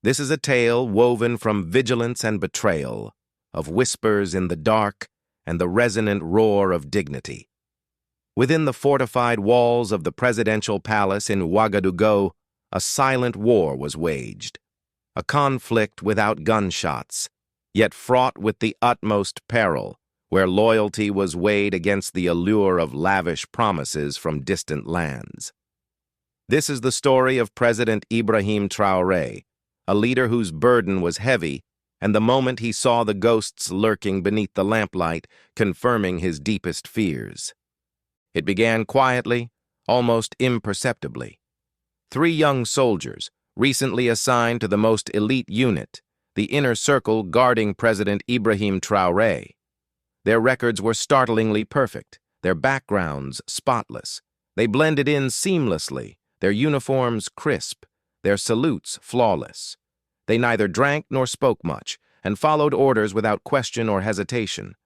This is a tale woven from vigilance and betrayal, of whispers in the dark and the resonant roar of dignity. Within the fortified walls of the presidential palace in Ouagadougou, a silent war was waged, a conflict without gunshots, yet fraught with the utmost peril, where loyalty was weighed against the allure of lavish promises from distant lands. This is the story of President Ibrahim Traoré, a leader whose burden was heavy, and the moment he saw the ghosts lurking beneath the lamplight, confirming his deepest fears. It began quietly, almost imperceptibly. 3 young soldiers, recently assigned to the most elite unit, the inner circle guarding President Ibrahim Traoré. Their records were startlingly perfect, their backgrounds spotless. They blended in seamlessly, their uniforms crisp, their salutes flawless. They neither drank nor spoke much, and followed orders without question or hesitation.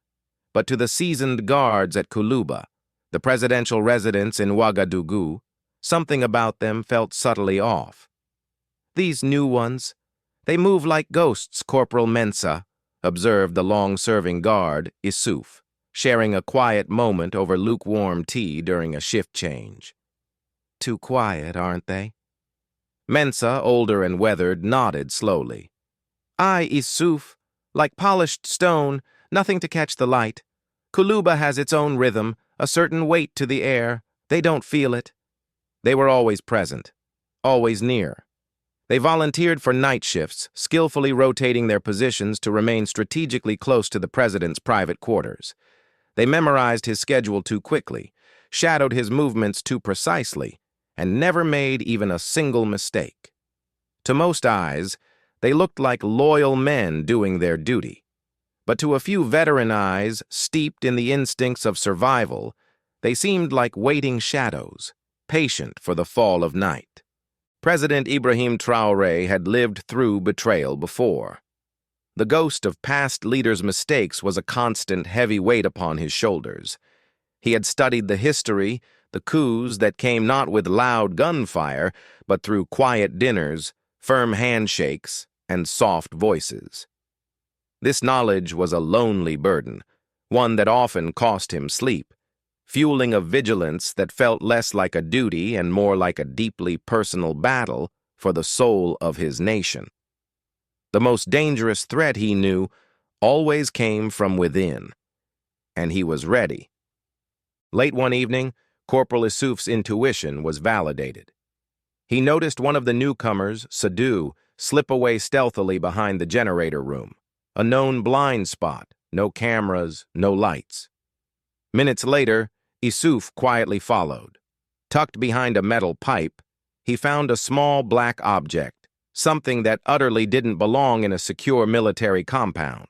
But to the seasoned guards at Kuluba, the presidential residence in Ouagadougou, something about them felt subtly off. These new ones, they move like ghosts, Corporal Mensah, observed the long-serving guard, Issouf, sharing a quiet moment over lukewarm tea during a shift change. Too quiet, aren't they? Mensah, older and weathered, nodded slowly. Aye, Issouf, like polished stone, nothing to catch the light. Kuluba has its own rhythm, a certain weight to the air. They don't feel it. They were always present, always near. They volunteered for night shifts, skillfully rotating their positions to remain strategically close to the president's private quarters. They memorized his schedule too quickly, shadowed his movements too precisely, and never made even a single mistake. To most eyes, they looked like loyal men doing their duty. But to a few veteran eyes, steeped in the instincts of survival, they seemed like waiting shadows, patient for the fall of night. President Ibrahim Traoré had lived through betrayal before. The ghost of past leaders' mistakes was a constant heavy weight upon his shoulders. He had studied the history, the coups that came not with loud gunfire, but through quiet dinners, firm handshakes, and soft voices. This knowledge was a lonely burden, one that often cost him sleep, fueling a vigilance that felt less like a duty and more like a deeply personal battle for the soul of his nation. The most dangerous threat, he knew, always came from within, and he was ready. Late one evening, Corporal Issouf's intuition was validated. He noticed one of the newcomers, Sadou, slip away stealthily behind the generator room, a known blind spot, no cameras, no lights. Minutes later, Issouf quietly followed. Tucked behind a metal pipe, he found a small black object, something that utterly didn't belong in a secure military compound.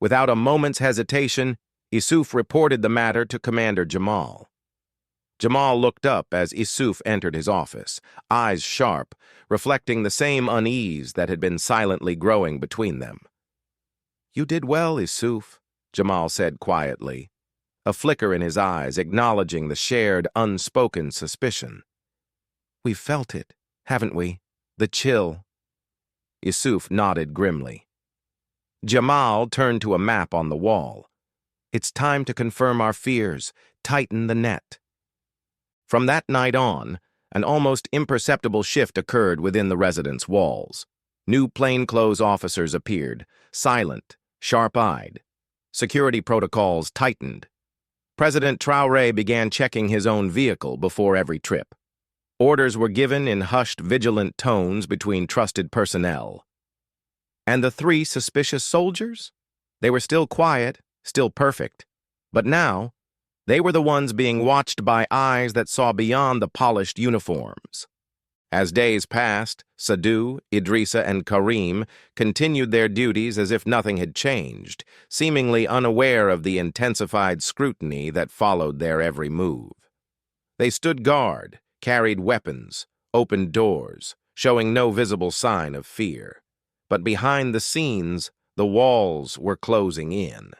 Without a moment's hesitation, Issouf reported the matter to Commander Jamal. Jamal looked up as Issouf entered his office, eyes sharp, reflecting the same unease that had been silently growing between them. "You did well, Issouf," Jamal said quietly, a flicker in his eyes acknowledging the shared, unspoken suspicion. "We've felt it, haven't we? The chill." Issouf nodded grimly. Jamal turned to a map on the wall. "It's time to confirm our fears, tighten the net." From that night on, an almost imperceptible shift occurred within the residence walls. New plainclothes officers appeared, silent, sharp-eyed. Security protocols tightened. President Traoré began checking his own vehicle before every trip. Orders were given in hushed, vigilant tones between trusted personnel. And the 3 suspicious soldiers? They were still quiet, still perfect. But now, they were the ones being watched by eyes that saw beyond the polished uniforms. As days passed, Sadou, Idrissa, and Karim continued their duties as if nothing had changed, seemingly unaware of the intensified scrutiny that followed their every move. They stood guard, carried weapons, opened doors, showing no visible sign of fear. But behind the scenes, the walls were closing in.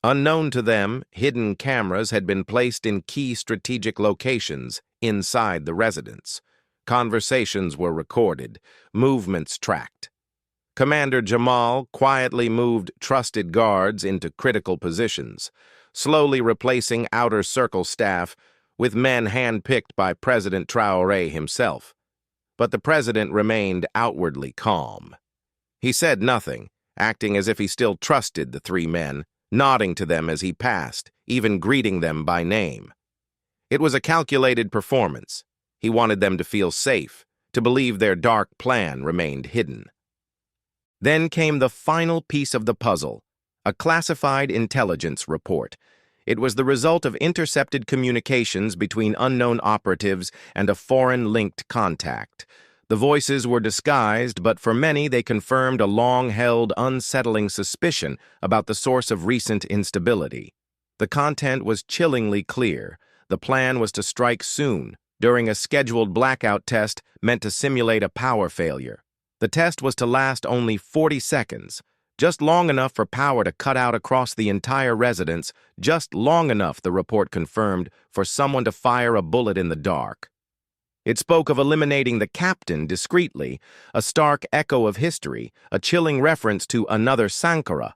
Unknown to them, hidden cameras had been placed in key strategic locations inside the residence, Conversations were recorded, movements tracked. Commander Jamal quietly moved trusted guards into critical positions, slowly replacing outer circle staff with men handpicked by President Traoré himself. But the president remained outwardly calm. He said nothing, acting as if he still trusted the three men, nodding to them as he passed, even greeting them by name. It was a calculated performance. He wanted them to feel safe, to believe their dark plan remained hidden. Then came the final piece of the puzzle, a classified intelligence report. It was the result of intercepted communications between unknown operatives and a foreign-linked contact. The voices were disguised, but for many they confirmed a long-held, unsettling suspicion about the source of recent instability. The content was chillingly clear. The plan was to strike soon, during a scheduled blackout test meant to simulate a power failure. The test was to last only 40 seconds, just long enough for power to cut out across the entire residence, just long enough, the report confirmed, for someone to fire a bullet in the dark. It spoke of eliminating the captain discreetly, a stark echo of history, a chilling reference to another Sankara.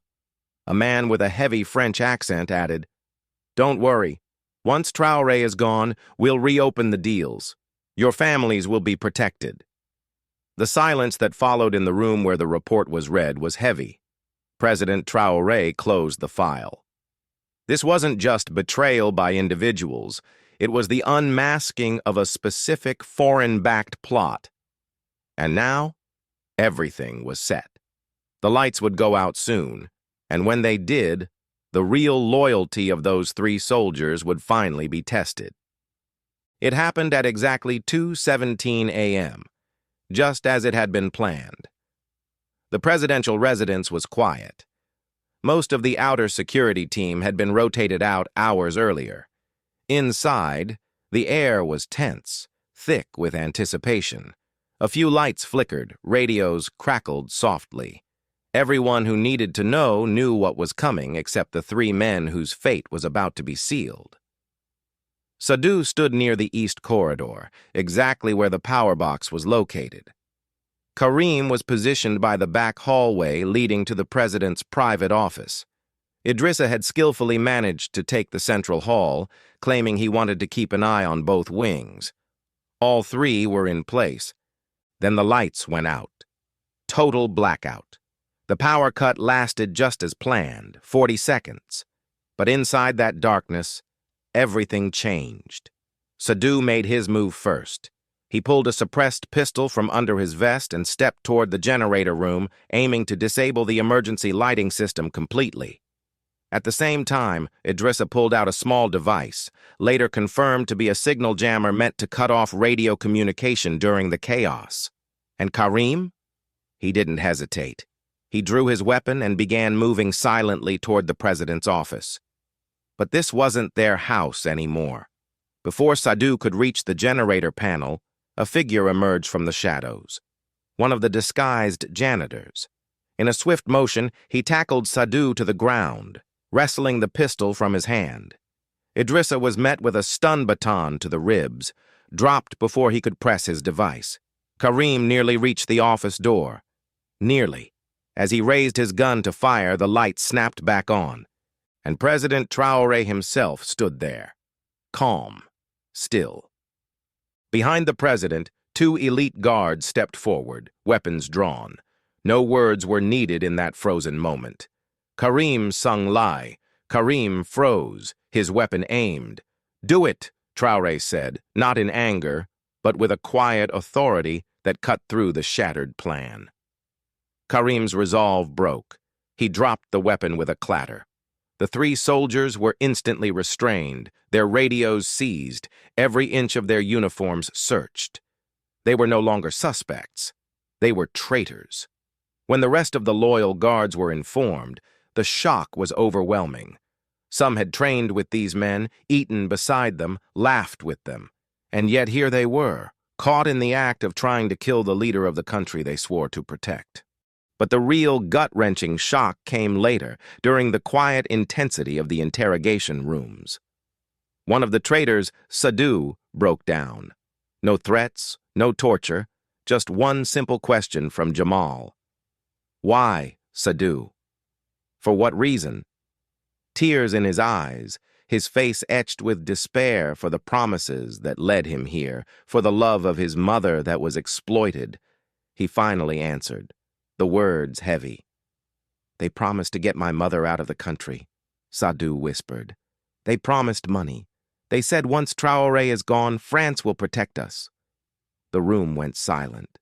A man with a heavy French accent added, "Don't worry. Once Traoré is gone, we'll reopen the deals. Your families will be protected." The silence that followed in the room where the report was read was heavy. President Traoré closed the file. This wasn't just betrayal by individuals. It was the unmasking of a specific foreign-backed plot. And now, everything was set. The lights would go out soon, and when they did, the real loyalty of those three soldiers would finally be tested. It happened at exactly 2:17 a.m., just as it had been planned. The presidential residence was quiet. Most of the outer security team had been rotated out hours earlier. Inside, the air was tense, thick with anticipation. A few lights flickered, radios crackled softly. Everyone who needed to know knew what was coming except the three men whose fate was about to be sealed. Sadu stood near the east corridor, exactly where the power box was located. Karim was positioned by the back hallway leading to the president's private office. Idrissa had skillfully managed to take the central hall, claiming he wanted to keep an eye on both wings. All three were in place. Then the lights went out. Total blackout. The power cut lasted just as planned, 40 seconds. But inside that darkness, everything changed. Sadu made his move first. He pulled a suppressed pistol from under his vest and stepped toward the generator room, aiming to disable the emergency lighting system completely. At the same time, Idrissa pulled out a small device, later confirmed to be a signal jammer meant to cut off radio communication during the chaos. And Karim? He didn't hesitate. He drew his weapon and began moving silently toward the president's office. But this wasn't their house anymore. Before Sadu could reach the generator panel, a figure emerged from the shadows. One of the disguised janitors. In a swift motion, he tackled Sadu to the ground, wrestling the pistol from his hand. Idrissa was met with a stun baton to the ribs, dropped before he could press his device. Karim nearly reached the office door. Nearly. As he raised his gun to fire, the light snapped back on, and President Traoré himself stood there, calm, still. Behind the president, two elite guards stepped forward, weapons drawn. No words were needed in that frozen moment. Karim sung lie. Karim froze, his weapon aimed. "Do it," Traoré said, not in anger, but with a quiet authority that cut through the shattered plan. Karim's resolve broke. He dropped the weapon with a clatter. The three soldiers were instantly restrained, their radios seized, every inch of their uniforms searched. They were no longer suspects. They were traitors. When the rest of the loyal guards were informed, the shock was overwhelming. Some had trained with these men, eaten beside them, laughed with them. And yet here they were, caught in the act of trying to kill the leader of the country they swore to protect. But the real gut-wrenching shock came later, during the quiet intensity of the interrogation rooms. One of the traitors, Sadu, broke down. No threats, No torture, just one simple question from Jamal. Why, Sadu? For what reason? Tears in his eyes, his face etched with despair for the promises that led him here, for the love of his mother that was exploited. He finally answered, the words heavy. They promised to get my mother out of the country, Sadu whispered. They promised money. They said once Traoré is gone, France will protect us. The room went silent.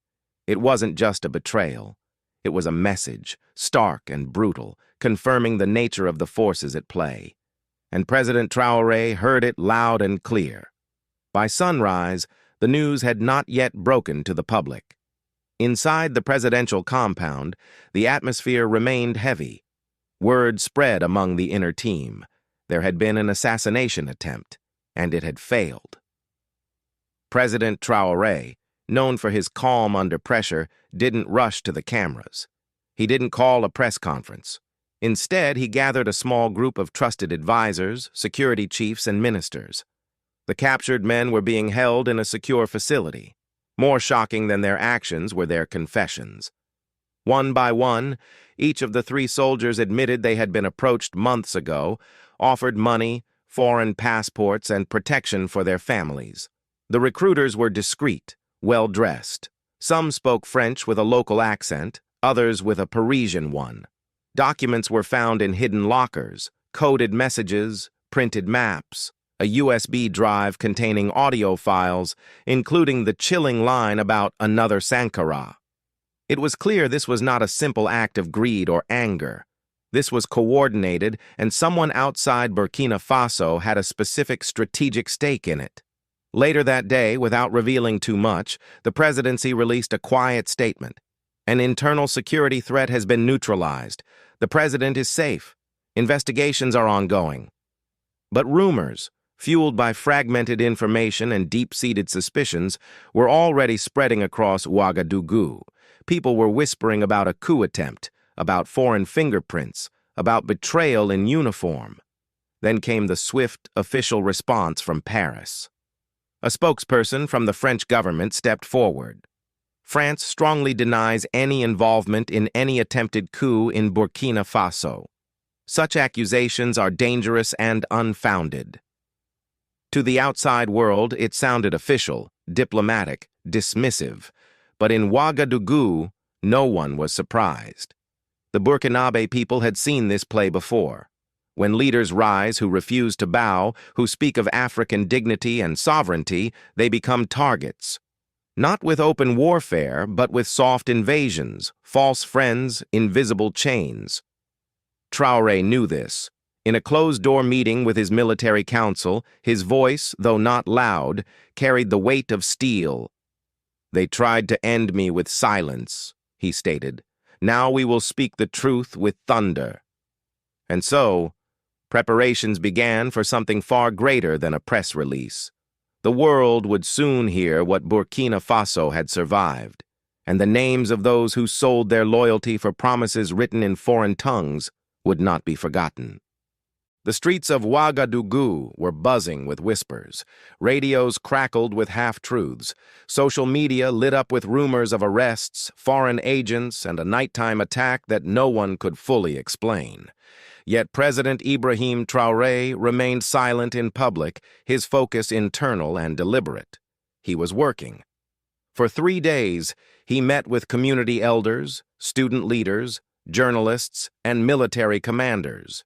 It wasn't just a betrayal. It was a message, stark and brutal, confirming the nature of the forces at play. And President Traoré heard it loud and clear. By sunrise, the news had not yet broken to the public. Inside the presidential compound, the atmosphere remained heavy. Word spread among the inner team. There had been an assassination attempt, and it had failed. President Traoré, known for his calm under pressure, didn't rush to the cameras. He didn't call a press conference. Instead, he gathered a small group of trusted advisors, security chiefs, and ministers. The captured men were being held in a secure facility. More shocking than their actions were their confessions. One by one, each of the 3 soldiers admitted they had been approached months ago, offered money, foreign passports, and protection for their families. The recruiters were discreet, well-dressed. Some spoke French with a local accent, others with a Parisian one. Documents were found in hidden lockers, coded messages, printed maps, a USB drive containing audio files, including the chilling line about another Sankara. It was clear this was not a simple act of greed or anger. This was coordinated, and someone outside Burkina Faso had a specific strategic stake in it. Later that day, without revealing too much, the presidency released a quiet statement. An internal security threat has been neutralized. The president is safe. Investigations are ongoing. But rumors, fueled by fragmented information and deep-seated suspicions, were already spreading across Ouagadougou. People were whispering about a coup attempt, about foreign fingerprints, about betrayal in uniform. Then came the swift, official response from Paris. A spokesperson from the French government stepped forward. France strongly denies any involvement in any attempted coup in Burkina Faso. Such accusations are dangerous and unfounded. To the outside world, it sounded official, diplomatic, dismissive, but in Ouagadougou, no one was surprised. The Burkinabe people had seen this play before. When leaders rise who refuse to bow, who speak of African dignity and sovereignty, they become targets. Not with open warfare, but with soft invasions, false friends, invisible chains. Traoré knew this. In a closed-door meeting with his military council, his voice, though not loud, carried the weight of steel. They tried to end me with silence, he stated. Now we will speak the truth with thunder. And so, preparations began for something far greater than a press release. The world would soon hear what Burkina Faso had survived, and the names of those who sold their loyalty for promises written in foreign tongues would not be forgotten. The streets of Ouagadougou were buzzing with whispers. Radios crackled with half-truths. Social media lit up with rumors of arrests, foreign agents, and a nighttime attack that no one could fully explain. Yet President Ibrahim Traoré remained silent in public, his focus internal and deliberate. He was working. For 3 days, he met with community elders, student leaders, journalists, and military commanders.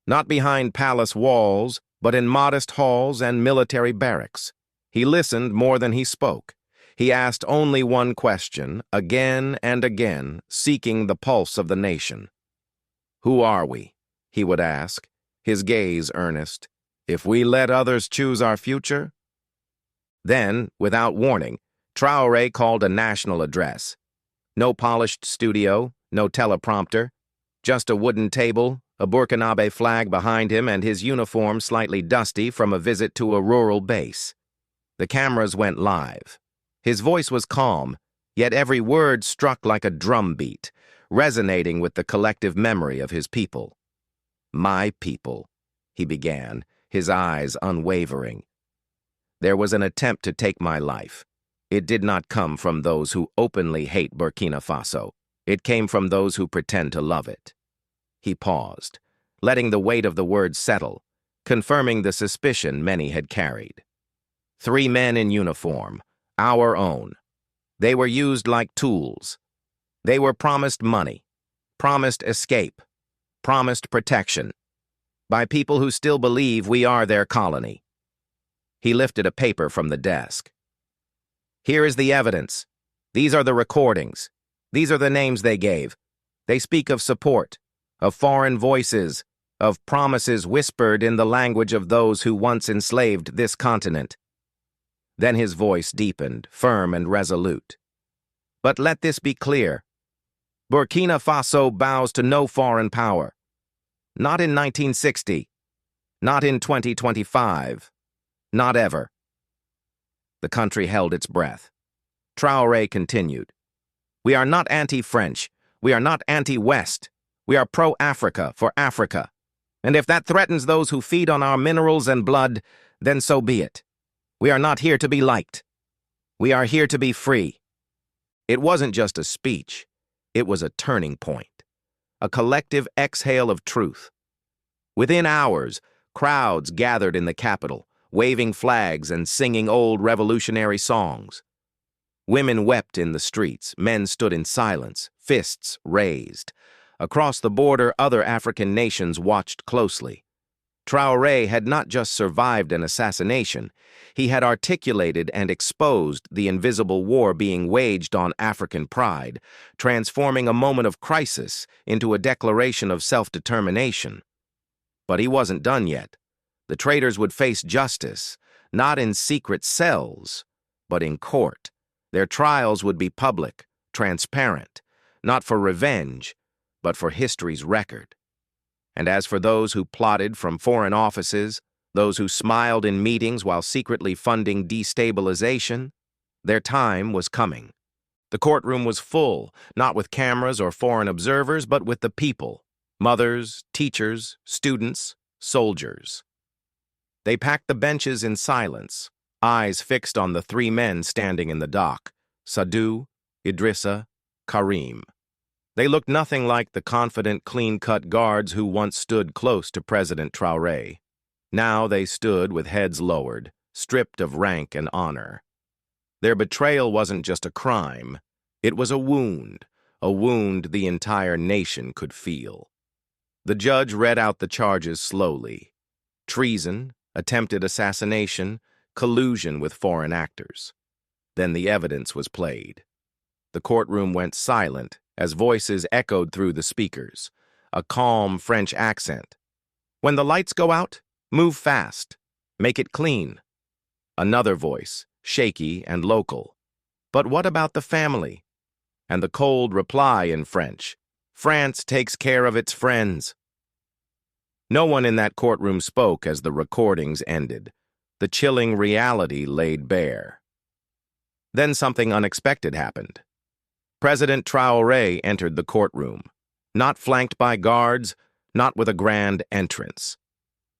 Not behind palace walls, but in modest halls and military barracks. He listened more than he spoke. He asked only one question, again and again, seeking the pulse of the nation. Who are we? He would ask, his gaze earnest. If we let others choose our future? Then, without warning, Traoré called a national address. No polished studio, no teleprompter, just a wooden table, a Burkinabe flag behind him, and his uniform slightly dusty from a visit to a rural base. The cameras went live. His voice was calm, yet every word struck like a drumbeat, resonating with the collective memory of his people. My people, he began, his eyes unwavering. There was an attempt to take my life. It did not come from those who openly hate Burkina Faso. It came from those who pretend to love it. He paused, letting the weight of the words settle, confirming the suspicion many had carried. 3 men in uniform, our own. They were used like tools. They were promised money, promised escape, promised protection, by people who still believe we are their colony. He lifted a paper from the desk. Here is the evidence. These are the recordings. These are the names they gave. They speak of support, of foreign voices, of promises whispered in the language of those who once enslaved this continent. Then his voice deepened, firm and resolute. But let this be clear. Burkina Faso bows to no foreign power. Not in 1960. Not in 2025. Not ever. The country held its breath. Traoré continued. We are not anti-French. We are not anti-West. We are pro-Africa for Africa. And if that threatens those who feed on our minerals and blood, then so be it. We are not here to be liked. We are here to be free. It wasn't just a speech. It was a turning point. A collective exhale of truth. Within hours, crowds gathered in the capital, waving flags and singing old revolutionary songs. Women wept in the streets, men stood in silence, fists raised. Across the border, other African nations watched closely. Traoré had not just survived an assassination, he had articulated and exposed the invisible war being waged on African pride, transforming a moment of crisis into a declaration of self-determination. But he wasn't done yet. The traitors would face justice, not in secret cells, but in court. Their trials would be public, transparent, not for revenge, but for history's record. And as for those who plotted from foreign offices, those who smiled in meetings while secretly funding destabilization, their time was coming. The courtroom was full, not with cameras or foreign observers, but with the people, mothers, teachers, students, soldiers. They packed the benches in silence, eyes fixed on the 3 men standing in the dock, Sadou, Idrissa, Karim. They looked nothing like the confident, clean-cut guards who once stood close to President Traoré. Now they stood with heads lowered, stripped of rank and honor. Their betrayal wasn't just a crime. It was a wound the entire nation could feel. The judge read out the charges slowly. Treason, attempted assassination, collusion with foreign actors. Then the evidence was played. The courtroom went silent as voices echoed through the speakers, a calm French accent. When the lights go out, move fast. Make it clean. Another voice, shaky and local. But what about the family? And the cold reply in French. France takes care of its friends. No one in that courtroom spoke as the recordings ended. The chilling reality laid bare. Then something unexpected happened. President Traoré entered the courtroom, not flanked by guards, not with a grand entrance.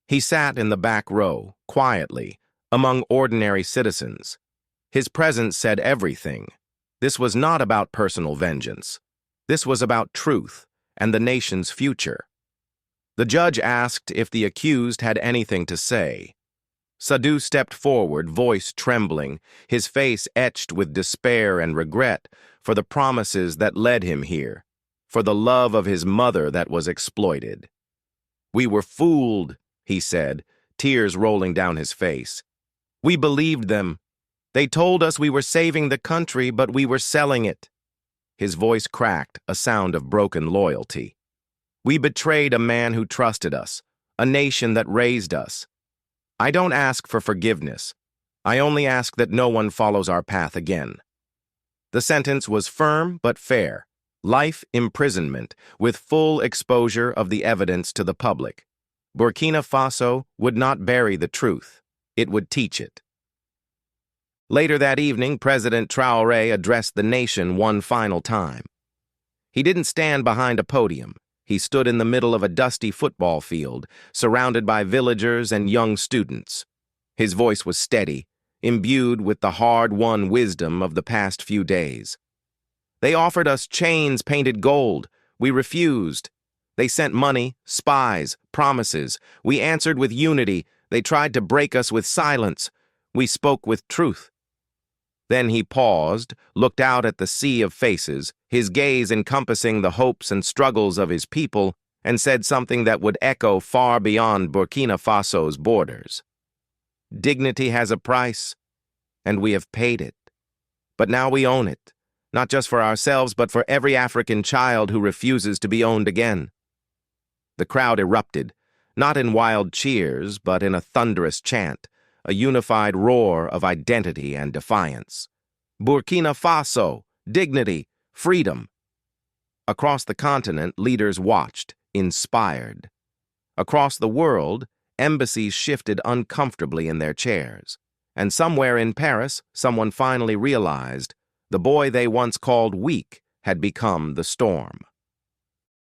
He sat in the back row, quietly, among ordinary citizens. His presence said everything. This was not about personal vengeance. This was about truth and the nation's future. The judge asked if the accused had anything to say. Sadou stepped forward, voice trembling, his face etched with despair and regret for the promises that led him here, for the love of his mother that was exploited. We were fooled, he said, tears rolling down his face. We believed them. They told us we were saving the country, but we were selling it. His voice cracked, a sound of broken loyalty. We betrayed a man who trusted us, a nation that raised us. I don't ask for forgiveness. I only ask that no one follows our path again. The sentence was firm but fair. Life imprisonment, with full exposure of the evidence to the public. Burkina Faso would not bury the truth. It would teach it. Later that evening, President Traoré addressed the nation one final time. He didn't stand behind a podium. He stood in the middle of a dusty football field, surrounded by villagers and young students. His voice was steady, imbued with the hard-won wisdom of the past few days. They offered us chains painted gold. We refused. They sent money, spies, promises. We answered with unity. They tried to break us with silence. We spoke with truth. Then he paused, looked out at the sea of faces, his gaze encompassing the hopes and struggles of his people, and said something that would echo far beyond Burkina Faso's borders. Dignity has a price, and we have paid it. But now we own it, not just for ourselves, but for every African child who refuses to be owned again. The crowd erupted, not in wild cheers, but in a thunderous chant, a unified roar of identity and defiance. Burkina Faso, dignity, freedom. Across the continent, leaders watched, inspired. Across the world, embassies shifted uncomfortably in their chairs. And somewhere in Paris, someone finally realized the boy they once called weak had become the storm.